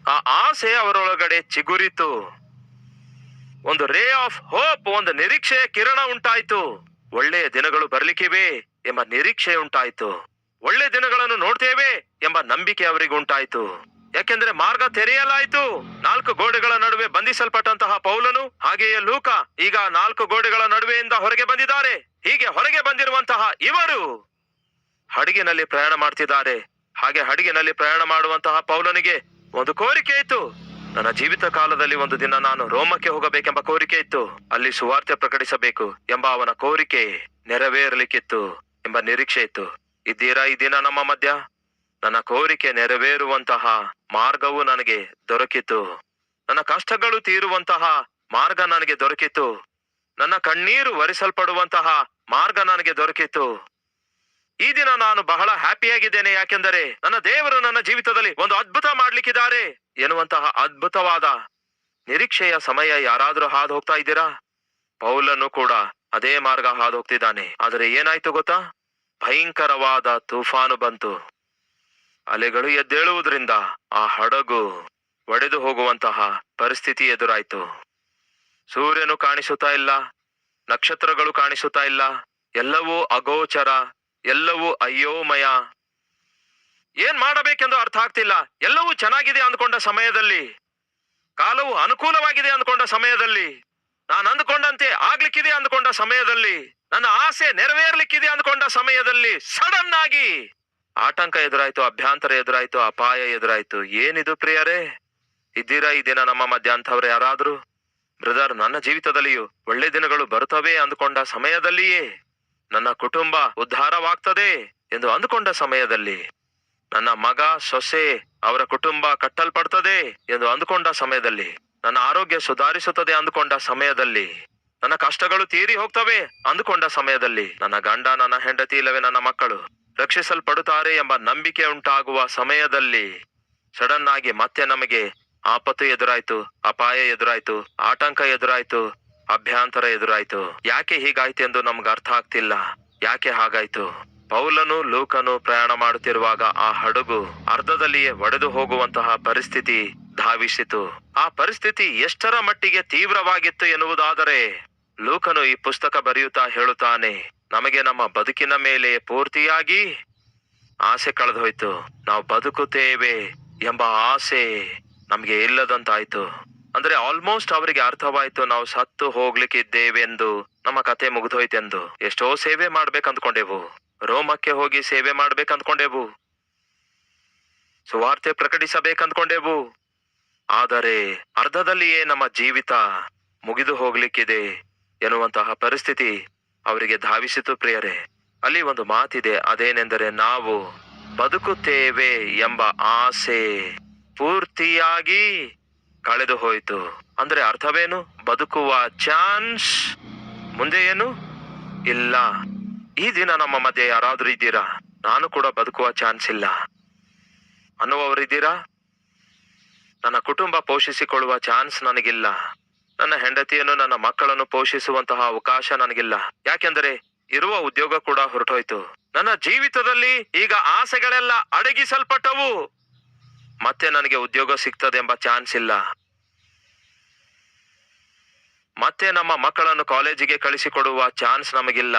ಆ ಆಸೆ ಅವರೊಳಗಡೆ ಚಿಗುರಿತು. ಒಂದು ರೇ ಆಫ್ ಹೋಪ್, ಒಂದು ನಿರೀಕ್ಷೆಯ ಕಿರಣ ಉಂಟಾಯ್ತು. ಒಳ್ಳೆಯ ದಿನಗಳು ಬರ್ಲಿಕ್ಕಿವೆ ಎಂಬ ನಿರೀಕ್ಷೆ ಉಂಟಾಯ್ತು. ಒಳ್ಳೆ ದಿನಗಳನ್ನು ನೋಡ್ತೇವೆ ಎಂಬ ನಂಬಿಕೆ ಅವರಿಗೆ ಉಂಟಾಯ್ತು. ಯಾಕೆಂದ್ರೆ ಮಾರ್ಗ ತೆರೆಯಲಾಯ್ತು. 4 ಗೋಡೆಗಳ ನಡುವೆ ಬಂಧಿಸಲ್ಪಟ್ಟಂತಹ ಪೌಲನು ಹಾಗೆಯೇ ಲೂಕ ಈಗ 4 ಗೋಡೆಗಳ ನಡುವೆಯಿಂದ ಹೊರಗೆ ಬಂದಿದ್ದಾರೆ. ಹೀಗೆ ಹೊರಗೆ ಬಂದಿರುವಂತಹ ಇವರು ಹಡಗಿನಲ್ಲಿ ಪ್ರಯಾಣ ಮಾಡ್ತಿದ್ದಾರೆ. ಹಾಗೆ ಹಡಗಿನಲ್ಲಿ ಪ್ರಯಾಣ ಮಾಡುವಂತಹ ಪೌಲನಿಗೆ ಒಂದು ಕೋರಿಕೆ ಇತ್ತು. ನನ್ನ ಜೀವಿತ ಕಾಲದಲ್ಲಿ ಒಂದು ದಿನ ನಾನು ರೋಮಕ್ಕೆ ಹೋಗಬೇಕೆಂಬ ಕೋರಿಕೆ ಇತ್ತು. ಅಲ್ಲಿ ಸುವಾರ್ತೆ ಪ್ರಕಟಿಸಬೇಕು ಎಂಬ ಅವನ ಕೋರಿಕೆ ನೆರವೇರಲಿಕ್ಕಿತ್ತು ಎಂಬ ನಿರೀಕ್ಷೆ ಇತ್ತು. ಇದ್ದೀರಾ ಈ ದಿನ ನಮ್ಮ ಮಧ್ಯ? ನನ್ನ ಕೋರಿಕೆ ನೆರವೇರುವಂತಹ ಮಾರ್ಗವು ನನಗೆ ದೊರಕಿತು. ನನ್ನ ಕಷ್ಟಗಳು ತೀರುವಂತಹ ಮಾರ್ಗ ನನಗೆ ದೊರಕಿತು. ನನ್ನ ಕಣ್ಣೀರು ಒರೆಸಲ್ಪಡುವಂತಹ ಮಾರ್ಗ ನನಗೆ ದೊರಕಿತು. ಈ ದಿನ ನಾನು ಬಹಳ ಹ್ಯಾಪಿಯಾಗಿದ್ದೇನೆ. ಯಾಕೆಂದರೆ ನನ್ನ ದೇವರು ನನ್ನ ಜೀವಿತದಲ್ಲಿ ಒಂದು ಅದ್ಭುತ ಮಾಡ್ಲಿಕ್ಕಿದ್ದಾರೆ ಎನ್ನುವಂತಹ ಅದ್ಭುತವಾದ ನಿರೀಕ್ಷೆಯ ಸಮಯ ಯಾರಾದ್ರೂ ಹಾದು ಹೋಗ್ತಾ ಇದ್ದೀರಾ? ಪೌಲನು ಕೂಡ ಅದೇ ಮಾರ್ಗ ಹಾದು ಹೋಗ್ತಿದ್ದಾನೆ. ಆದರೆ ಏನಾಯ್ತು ಗೊತ್ತಾ? ಭಯಂಕರವಾದ ತುಫಾನು ಬಂತು. ಅಲೆಗಳು ಎದ್ದೇಳುವುದರಿಂದ ಆ ಹಡಗು ಒಡೆದು ಹೋಗುವಂತಹ ಪರಿಸ್ಥಿತಿ ಎದುರಾಯ್ತು. ಸೂರ್ಯನು ಕಾಣಿಸುತ್ತಾ ಇಲ್ಲ, ನಕ್ಷತ್ರಗಳು ಕಾಣಿಸುತ್ತಾ ಇಲ್ಲ, ಎಲ್ಲವೂ ಅಗೋಚರ, ಎಲ್ಲವೂ ಅಯ್ಯೋಮಯ. ಏನ್ ಮಾಡಬೇಕೆಂದು ಅರ್ಥ ಆಗ್ತಿಲ್ಲ. ಎಲ್ಲವೂ ಚೆನ್ನಾಗಿದೆ ಅಂದ್ಕೊಂಡ ಸಮಯದಲ್ಲಿ, ಕಾಲವು ಅನುಕೂಲವಾಗಿದೆ ಅಂದ್ಕೊಂಡ ಸಮಯದಲ್ಲಿ, ನಾನು ಅಂದ್ಕೊಂಡಂತೆ ಆಗ್ಲಿಕ್ಕಿದೆ ಅಂದ್ಕೊಂಡ ಸಮಯದಲ್ಲಿ, ನನ್ನ ಆಸೆ ನೆರವೇರ್ಲಿಕ್ಕಿದೆ ಅಂದ್ಕೊಂಡ ಸಮಯದಲ್ಲಿ ಸಡನ್ ಆಗಿ ಆತಂಕ ಎದುರಾಯ್ತು, ಅಭ್ಯಂತರ ಎದುರಾಯ್ತು, ಅಪಾಯ ಎದುರಾಯ್ತು. ಏನಿದು ಪ್ರಿಯರೇ? ಇದ್ದೀರಾ ಈ ದಿನ ನಮ್ಮ ಮಧ್ಯ ಅಂಥವ್ರು ಯಾರಾದ್ರೂ? ಬ್ರದರ್, ನನ್ನ ಜೀವಿತದಲ್ಲಿಯೂ ಒಳ್ಳೆ ದಿನಗಳು ಬರುತ್ತವೆ ಅಂದ್ಕೊಂಡ ಸಮಯದಲ್ಲಿಯೇ, ನನ್ನ ಕುಟುಂಬ ಉದ್ಧಾರವಾಗ್ತದೆ ಎಂದು ಅಂದುಕೊಂಡ ಸಮಯದಲ್ಲಿ, ನನ್ನ ಮಗ ಸೊಸೆ ಅವರ ಕುಟುಂಬ ಕಟ್ಟಲ್ಪಡ್ತದೆ ಎಂದು ಅಂದುಕೊಂಡ ಸಮಯದಲ್ಲಿ, ನನ್ನ ಆರೋಗ್ಯ ಸುಧಾರಿಸುತ್ತದೆ ಅಂದುಕೊಂಡ ಸಮಯದಲ್ಲಿ, ನನ್ನ ಕಷ್ಟಗಳು ತೀರಿ ಹೋಗ್ತವೆ ಅಂದುಕೊಂಡ ಸಮಯದಲ್ಲಿ, ನನ್ನ ಗಂಡ, ನನ್ನ ಹೆಂಡತಿ ಇಲ್ಲವೇ ನನ್ನ ಮಕ್ಕಳು ರಕ್ಷಿಸಲ್ಪಡುತ್ತಾರೆ ಎಂಬ ನಂಬಿಕೆ ಉಂಟಾಗುವ ಸಮಯದಲ್ಲಿ ಸಡನ್ ಆಗಿ ಮತ್ತೆ ನಮಗೆ ಆಪತ್ತು ಎದುರಾಯ್ತು, ಅಪಾಯ ಎದುರಾಯ್ತು, ಆತಂಕ ಎದುರಾಯ್ತು, ಅಭ್ಯಂತರ ಎದುರಾಯ್ತು. ಯಾಕೆ ಹೀಗಾಯ್ತು ಎಂದು ನಮ್ಗೆ ಅರ್ಥ ಆಗ್ತಿಲ್ಲ. ಯಾಕೆ ಹಾಗಾಯ್ತು? ಪೌಲನು ಲೂಕನು ಪ್ರಯಾಣ ಮಾಡುತ್ತಿರುವಾಗ ಆ ಹಡಗು ಅರ್ಧದಲ್ಲಿಯೇ ಒಡೆದು ಹೋಗುವಂತಹ ಪರಿಸ್ಥಿತಿ ಧಾವಿಸಿತು. ಆ ಪರಿಸ್ಥಿತಿ ಎಷ್ಟರ ಮಟ್ಟಿಗೆ ತೀವ್ರವಾಗಿತ್ತು ಎನ್ನುವುದಾದರೆ, ಲೂಕನು ಈ ಪುಸ್ತಕ ಬರೆಯುತ್ತಾ ಹೇಳುತ್ತಾನೆ, ನಮಗೆ ನಮ್ಮ ಬದುಕಿನ ಮೇಲೆ ಪೂರ್ತಿಯಾಗಿ ಆಸೆ ಕಳೆದು ಹೋಯ್ತು. ನಾವು ಬದುಕುತ್ತೇವೆ ಎಂಬ ಆಸೆ ನಮ್ಗೆ ಇಲ್ಲದಂತಾಯ್ತು. ಅಂದ್ರೆ ಆಲ್ಮೋಸ್ಟ್ ಅವರಿಗೆ ಅರ್ಥವಾಯ್ತು ನಾವು ಸತ್ತು ಹೋಗ್ಲಿಕ್ಕಿದ್ದೇವೆಂದು, ನಮ್ಮ ಕತೆ ಮುಗಿದೋಯ್ತೆಂದು. ಎಷ್ಟೋ ಸೇವೆ ಮಾಡ್ಬೇಕಂದ್ಕೊಂಡೆವು, ರೋಮಕ್ಕೆ ಹೋಗಿ ಸೇವೆ ಮಾಡ್ಬೇಕಂದ್ಕೊಂಡೆವು, ಸುವಾರ್ತೆ ಪ್ರಕಟಿಸಬೇಕಂದ್ಕೊಂಡೆವು. ಆದರೆ ಅರ್ಧದಲ್ಲಿಯೇ ನಮ್ಮ ಜೀವಿತ ಮುಗಿದು ಹೋಗ್ಲಿಕ್ಕಿದೆ ಎನ್ನುವಂತಹ ಪರಿಸ್ಥಿತಿ ಅವರಿಗೆ ಧಾವಿಸಿತು ಪ್ರಿಯರೇ. ಅಲ್ಲಿ ಒಂದು ಮಾತಿದೆ, ಅದೇನೆಂದರೆ ನಾವು ಬದುಕುತ್ತೇವೆ ಎಂಬ ಆಸೆ ಪೂರ್ತಿಯಾಗಿ ಕಳೆದು ಹೋಯಿತು. ಅಂದ್ರೆ ಅರ್ಥವೇನು? ಬದುಕುವ ಚಾನ್ಸ್ ಮುಂದೆ ಏನು ಇಲ್ಲ. ಈ ದಿನ ನಮ್ಮ ಮಧ್ಯೆ ಯಾರಾದ್ರೂ ಇದ್ದೀರಾ, ನಾನು ಕೂಡ ಬದುಕುವ ಚಾನ್ಸ್ ಇಲ್ಲ ಅನ್ನುವವರಿದ್ದೀರಾ? ನನ್ನ ಕುಟುಂಬ ಪೋಷಿಸಿಕೊಳ್ಳುವ ಚಾನ್ಸ್ ನನಗಿಲ್ಲ, ನನ್ನ ಹೆಂಡತಿಯನ್ನು ನನ್ನ ಮಕ್ಕಳನ್ನು ಪೋಷಿಸುವಂತಹ ಅವಕಾಶ ನನಗಿಲ್ಲ, ಯಾಕೆಂದರೆ ಇರುವ ಉದ್ಯೋಗ ಕೂಡ ಹೊರಟೋಯ್ತು. ನನ್ನ ಜೀವಿತದಲ್ಲಿ ಈಗ ಆಸೆಗಳೆಲ್ಲ ಅಡಗಿಸಲ್ಪಟ್ಟವು. ಮತ್ತೆ ನನಗೆ ಉದ್ಯೋಗ ಸಿಗ್ತದೆಂಬ ಚಾನ್ಸ್ ಇಲ್ಲ. ಮತ್ತೆ ನಮ್ಮ ಮಕ್ಕಳನ್ನು ಕಾಲೇಜಿಗೆ ಕಳಿಸಿಕೊಡುವ ಚಾನ್ಸ್ ನಮಗಿಲ್ಲ.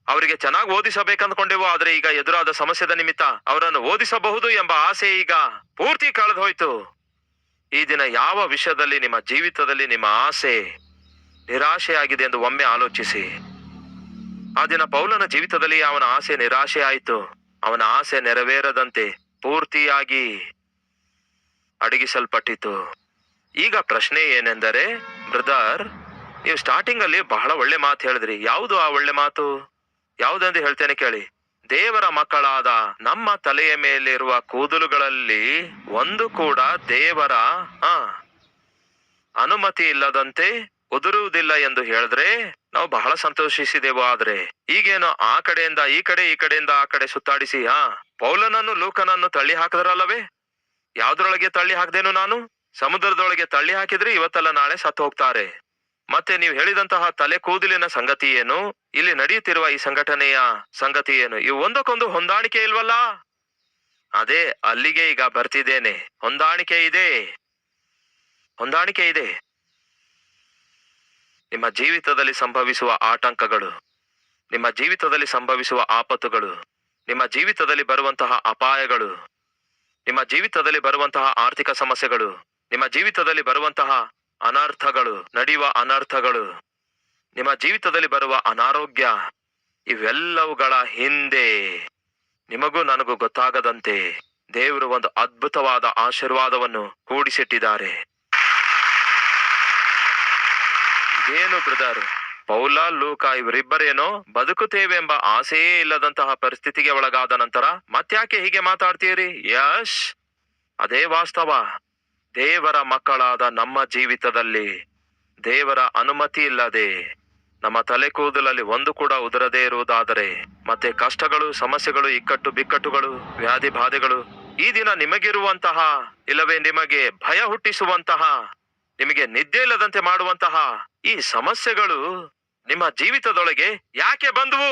ಅವರಿಗೆ ಚೆನ್ನಾಗಿ ಓದಿಸಬೇಕಂದ್ಕೊಂಡೆವು, ಆದ್ರೆ ಈಗ ಎದುರಾದ ಸಮಸ್ಯೆದ ನಿಮಿತ್ತ ಅವರನ್ನು ಓದಿಸಬಹುದು ಎಂಬ ಆಸೆ ಈಗ ಪೂರ್ತಿ ಕಳೆದು ಹೋಯ್ತು. ಈ ದಿನ ಯಾವ ವಿಷಯದಲ್ಲಿ ನಿಮ್ಮ ಜೀವಿತದಲ್ಲಿ ನಿಮ್ಮ ಆಸೆ ನಿರಾಶೆಯಾಗಿದೆ ಎಂದು ಒಮ್ಮೆ ಆಲೋಚಿಸಿ. ಆ ದಿನ ಪೌಲನ ಜೀವಿತದಲ್ಲಿ ಅವನ ಆಸೆ ನಿರಾಶೆ ಆಯಿತು. ಅವನ ಆಸೆ ನೆರವೇರದಂತೆ ಪೂರ್ತಿಯಾಗಿ ಅಡಗಿಸಲ್ಪಟ್ಟಿತು. ಈಗ ಪ್ರಶ್ನೆ ಏನೆಂದರೆ, ಬ್ರದರ್, ನೀವು ಸ್ಟಾರ್ಟಿಂಗ್ ಅಲ್ಲಿ ಬಹಳ ಒಳ್ಳೆ ಮಾತು ಹೇಳಿದ್ರಿ. ಯಾವುದು ಆ ಒಳ್ಳೆ ಮಾತು? ಯಾವುದೆಂದು ಹೇಳ್ತೇನೆ ಕೇಳಿ. ದೇವರ ಮಕ್ಕಳಾದ ನಮ್ಮ ತಲೆಯ ಮೇಲಿರುವ ಕೂದಲುಗಳಲ್ಲಿ ಒಂದು ಕೂಡ ದೇವರ ಅನುಮತಿ ಇಲ್ಲದಂತೆ ಉದುರುವುದಿಲ್ಲ ಎಂದು ಹೇಳಿದ್ರೆ ನಾವು ಬಹಳ ಸಂತೋಷಿಸಿದೆವು. ಆದ್ರೆ ಈಗೇನು ಆ ಕಡೆಯಿಂದ ಈ ಕಡೆ, ಈ ಕಡೆಯಿಂದ ಆ ಕಡೆ ಸುತ್ತಾಡಿಸಿ ಪೌಲನನ್ನು ಲೂಕನನ್ನು ತಳ್ಳಿ ಹಾಕಿದ್ರಲ್ಲವೇ? ಯಾವ್ದ್ರೊಳಗೆ ತಳ್ಳಿ ಹಾಕ್ದೇನು? ನಾನು ಸಮುದ್ರದೊಳಗೆ ತಳ್ಳಿ ಹಾಕಿದ್ರೆ ಇವತ್ತೆಲ್ಲ ನಾಳೆ ಸತ್ತು ಹೋಗ್ತಾರೆ. ಮತ್ತೆ ನೀವು ಹೇಳಿದಂತಹ ತಲೆ ಕೂದಲಿನ ಸಂಗತಿ ಏನು, ಇಲ್ಲಿ ನಡೆಯುತ್ತಿರುವ ಈ ಸಂಘಟನೆಯ ಸಂಗತಿ ಏನು? ಇವು ಒಂದಕ್ಕೊಂದು ಹೊಂದಾಣಿಕೆ ಇಲ್ವಲ್ಲ? ಅದೇ ಅಲ್ಲಿಗೆ ಈಗ ಬರ್ತಿದ್ದೇನೆ. ಹೊಂದಾಣಿಕೆ ಇದೆ, ಹೊಂದಾಣಿಕೆ ಇದೆ. ನಿಮ್ಮ ಜೀವಿತದಲ್ಲಿ ಸಂಭವಿಸುವ ಆತಂಕಗಳು, ನಿಮ್ಮ ಜೀವಿತದಲ್ಲಿ ಸಂಭವಿಸುವ ಆಪತ್ತುಗಳು, ನಿಮ್ಮ ಜೀವಿತದಲ್ಲಿ ಬರುವಂತಹ ಅಪಾಯಗಳು, ನಿಮ್ಮ ಜೀವಿತದಲ್ಲಿ ಬರುವಂತಹ ಆರ್ಥಿಕ ಸಮಸ್ಯೆಗಳು, ನಿಮ್ಮ ಜೀವಿತದಲ್ಲಿ ಬರುವಂತಹ ಅನರ್ಥಗಳು, ನಡೆಯುವ ಅನರ್ಥಗಳು, ನಿಮ್ಮ ಜೀವಿತದಲ್ಲಿ ಬರುವ ಅನಾರೋಗ್ಯ, ಇವೆಲ್ಲವುಗಳ ಹಿಂದೆ ನಿಮಗೂ ನನಗೂ ಗೊತ್ತಾಗದಂತೆ ದೇವರು ಒಂದು ಅದ್ಭುತವಾದ ಆಶೀರ್ವಾದವನ್ನು ಕೂಡಿಸಿಟ್ಟಿದ್ದಾರೆ. ಇದೇನು ಬ್ರದರ್, ಪೌಲ ಲೂಕ ಇವರಿಬ್ಬರೇನೋ ಬದುಕುತ್ತೇವೆ ಎಂಬ ಆಸೆಯೇ ಇಲ್ಲದಂತಹ ಪರಿಸ್ಥಿತಿಗೆ ಒಳಗಾದ ನಂತರ ಮತ್ತ್ಯಾಕೆ ಹೀಗೆ ಮಾತಾಡ್ತೀರಿ? ಯಶ್, ಅದೇ ವಾಸ್ತವ. ದೇವರ ಮಕ್ಕಳಾದ ನಮ್ಮ ಜೀವಿತದಲ್ಲಿ ದೇವರ ಅನುಮತಿ ಇಲ್ಲದೆ ನಮ್ಮ ತಲೆ ಕೂದಲಲ್ಲಿ ಒಂದು ಕೂಡ ಉದುರದೇ ಇರುವುದಾದರೆ, ಮತ್ತೆ ಕಷ್ಟಗಳು, ಸಮಸ್ಯೆಗಳು, ಇಕ್ಕಟ್ಟು ಬಿಕ್ಕಟ್ಟುಗಳು, ವ್ಯಾಧಿ ಬಾಧೆಗಳು, ಈ ದಿನ ನಿಮಗಿರುವಂತಹ, ಇಲ್ಲವೇ ನಿಮಗೆ ಭಯ ಹುಟ್ಟಿಸುವಂತಹ, ನಿಮಗೆ ನಿದ್ದೆ ಇಲ್ಲದಂತೆ ಮಾಡುವಂತಹ ಈ ಸಮಸ್ಯೆಗಳು ನಿಮ್ಮ ಜೀವಿತದೊಳಗೆ ಯಾಕೆ ಬಂದವು?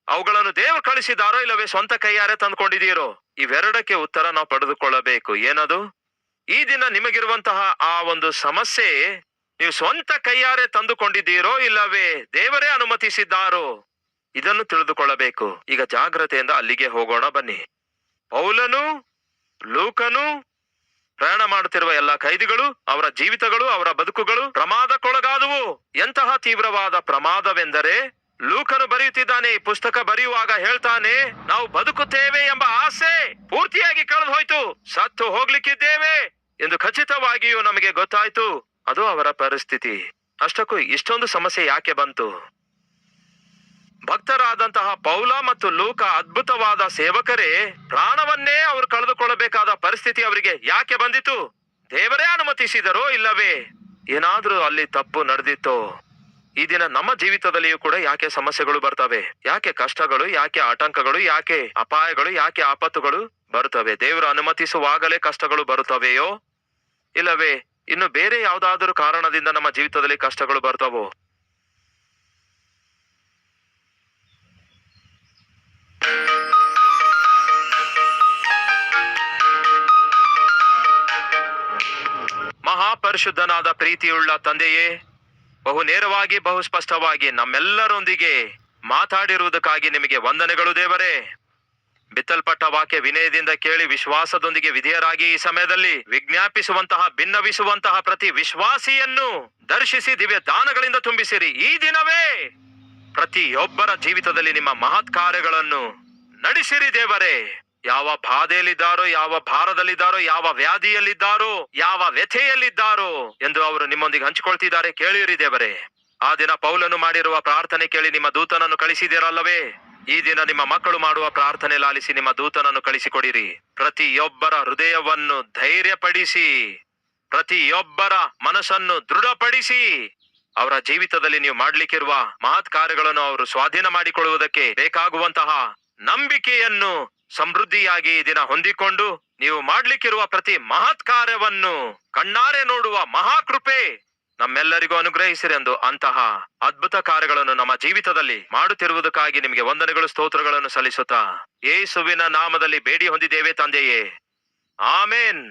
ಅವುಗಳನ್ನು ದೇವರು ಕಳಿಸಿದಾರೋ ಇಲ್ಲವೇ ಸ್ವಂತ ಕೈಯಾರೆ ತಂದ್ಕೊಂಡಿದೀರೋ? ಇವೆರಡಕ್ಕೆ ಉತ್ತರ ನಾವು ಪಡೆದುಕೊಳ್ಳಬೇಕು. ಏನದು? ಈ ದಿನ ನಿಮಗಿರುವಂತಹ ಆ ಒಂದು ಸಮಸ್ಯೆ ನೀವು ಸ್ವಂತ ಕೈಯಾರೆ ತಂದುಕೊಂಡಿದ್ದೀರೋ ಇಲ್ಲವೇ ದೇವರೇ ಅನುಮತಿಸಿದ್ದಾರೋ? ಇದನ್ನು ತಿಳಿದುಕೊಳ್ಳಬೇಕು. ಈಗ ಜಾಗ್ರತೆಯಿಂದ ಅಲ್ಲಿಗೆ ಹೋಗೋಣ ಬನ್ನಿ. ಪೌಲನು, ಲೂಕನು, ಪ್ರಯಾಣ ಮಾಡುತ್ತಿರುವ ಎಲ್ಲಾ ಕೈದಿಗಳು, ಅವರ ಜೀವಿತಗಳು, ಅವರ ಬದುಕುಗಳು ಪ್ರಮಾದಕ್ಕೊಳಗಾದವು. ಎಂತಹ ತೀವ್ರವಾದ ಪ್ರಮಾದವೆಂದರೆ, ಲೂಕನು ಬರೆಯುತ್ತಿದ್ದಾನೆ, ಈ ಪುಸ್ತಕ ಬರೆಯುವಾಗ ಹೇಳ್ತಾನೆ, ನಾವು ಬದುಕುತ್ತೇವೆ ಎಂಬ ಆಸೆ ಪೂರ್ತಿಯಾಗಿ ಕಳೆದು ಹೋಯ್ತು, ಸತ್ತು ಹೋಗ್ಲಿಕ್ಕಿದ್ದೇವೆ ಎಂದು ಖಚಿತವಾಗಿಯೂ ನಮಗೆ ಗೊತ್ತಾಯ್ತು. ಅದು ಅವರ ಪರಿಸ್ಥಿತಿ. ಅಷ್ಟಕ್ಕೂ ಇಷ್ಟೊಂದು ಸಮಸ್ಯೆ ಯಾಕೆ ಬಂತು? ಭಕ್ತರಾದಂತಹ ಪೌಲ ಮತ್ತು ಲೂಕ ಅದ್ಭುತವಾದ ಸೇವಕರೇ, ಪ್ರಾಣವನ್ನೇ ಅವರು ಕಳೆದುಕೊಳ್ಳಬೇಕಾದ ಪರಿಸ್ಥಿತಿ ಅವರಿಗೆ ಯಾಕೆ ಬಂದಿತು? ದೇವರೇ ಅನುಮತಿಸಿದರೋ ಇಲ್ಲವೇ ಏನಾದ್ರೂ ಅಲ್ಲಿ ತಪ್ಪು ನಡೆದಿತ್ತೋ? ಈ ದಿನ ನಮ್ಮ ಜೀವಿತದಲ್ಲಿಯೂ ಕೂಡ ಯಾಕೆ ಸಮಸ್ಯೆಗಳು ಬರ್ತವೆ? ಯಾಕೆ ಕಷ್ಟಗಳು, ಯಾಕೆ ಆತಂಕಗಳು, ಯಾಕೆ ಅಪಾಯಗಳು, ಯಾಕೆ ಆಪತ್ತುಗಳು ಬರುತ್ತವೆ? ದೇವರು ಅನುಮತಿಸುವಾಗಲೇ ಕಷ್ಟಗಳು ಬರುತ್ತವೆಯೋ ಇಲ್ಲವೇ ಇನ್ನು ಬೇರೆ ಯಾವುದಾದರೂ ಕಾರಣದಿಂದ ನಮ್ಮ ಜೀವಿತದಲ್ಲಿ ಕಷ್ಟಗಳು ಬರ್ತವೋ? ಮಹಾಪರಿಶುದ್ಧನಾದ ಪ್ರೀತಿಯುಳ್ಳ ತಂದೆಯೇ, ಬಹು ನೇರವಾಗಿ, ಬಹು ಸ್ಪಷ್ಟವಾಗಿ ನಮ್ಮೆಲ್ಲರೊಂದಿಗೆ ಮಾತಾಡಿರುವುದಕ್ಕಾಗಿ ನಿಮಗೆ ವಂದನೆಗಳು ದೇವರೇ. ಬಿತ್ತಲ್ಪಟ್ಟ ವಾಕ್ಯ ವಿನಯದಿಂದ ಕೇಳಿ ವಿಶ್ವಾಸದೊಂದಿಗೆ ವಿಧೇಯರಾಗಿ ಈ ಸಮಯದಲ್ಲಿ ವಿಜ್ಞಾಪಿಸುವಂತಹ ಭಿನ್ನವಿಸುವಂತಹ ಪ್ರತಿ ವಿಶ್ವಾಸಿಯನ್ನು ದರ್ಶಿಸಿ ದಿವ್ಯ ದಾನಗಳಿಂದ ತುಂಬಿಸಿರಿ. ಈ ದಿನವೇ ಪ್ರತಿಯೊಬ್ಬರ ಜೀವಿತದಲ್ಲಿ ನಿಮ್ಮ ಮಹತ್ ಕಾರ್ಯಗಳನ್ನು ನಡೆಸಿರಿ ದೇವರೇ. ಯಾವ ಬಾಧೆಯಲ್ಲಿದ್ದಾರೋ, ಯಾವ ಭಾರದಲ್ಲಿದ್ದಾರೋ, ಯಾವ ವ್ಯಾಧಿಯಲ್ಲಿದ್ದಾರೋ, ಯಾವ ವ್ಯಥೆಯಲ್ಲಿದ್ದಾರೋ ಎಂದು ಅವರು ನಿಮ್ಮೊಂದಿಗೆ ಹಂಚಿಕೊಳ್ತಿದ್ದಾರೆ, ಕೇಳಿರಿ ದೇವರೇ. ಆ ದಿನ ಪೌಲನು ಮಾಡಿರುವ ಪ್ರಾರ್ಥನೆ ಕೇಳಿ ನಿಮ್ಮ ದೂತನನ್ನು ಕಳಿಸಿದಿರಲ್ಲವೇ? ಈ ದಿನ ನಿಮ್ಮ ಮಕ್ಕಳು ಮಾಡುವ ಪ್ರಾರ್ಥನೆ ಲಾಲಿಸಿ ನಿಮ್ಮ ದೂತನನ್ನು ಕಳಿಸಿಕೊಡಿರಿ. ಪ್ರತಿಯೊಬ್ಬರ ಹೃದಯವನ್ನು ಧೈರ್ಯಪಡಿಸಿ, ಪ್ರತಿಯೊಬ್ಬರ ಮನಸ್ಸನ್ನು ದೃಢಪಡಿಸಿ, ಅವರ ಜೀವಿತದಲ್ಲಿ ನೀವು ಮಾಡ್ಲಿಕ್ಕಿರುವ ಮಹತ್ ಕಾರ್ಯಗಳನ್ನು ಅವರು ಸ್ವಾಧೀನ ಮಾಡಿಕೊಳ್ಳುವುದಕ್ಕೆ ಬೇಕಾಗುವಂತಹ ನಂಬಿಕೆಯನ್ನು ಸಮೃದ್ಧಿಯಾಗಿ ಈ ದಿನ ಹೊಂದಿಕೊಂಡು ನೀವು ಮಾಡ್ಲಿಕ್ಕಿರುವ ಪ್ರತಿ ಮಹತ್ ಕಾರ್ಯವನ್ನು ಕಣ್ಣಾರೆ ನೋಡುವ ಮಹಾಕೃಪೆ ನಮ್ಮೆಲ್ಲರಿಗೂ ಅನುಗ್ರಹಿಸಿರಿ ಎಂದು ಅಂತಹ ಅದ್ಭುತ ಕಾರ್ಯಗಳನ್ನು ನಮ್ಮ ಜೀವಿತದಲ್ಲಿ ಮಾಡುತ್ತಿರುವುದಕ್ಕಾಗಿ ನಿಮಗೆ ವಂದನೆಗಳು, ಸ್ತೋತ್ರಗಳನ್ನು ಸಲ್ಲಿಸುತ್ತಾ ಯೇಸುವಿನ ನಾಮದಲ್ಲಿ ಬೇಡಿ ಹೊಂದಿದ್ದೇವೆ ತಂದೆಯೇ, ಆಮೇನ್.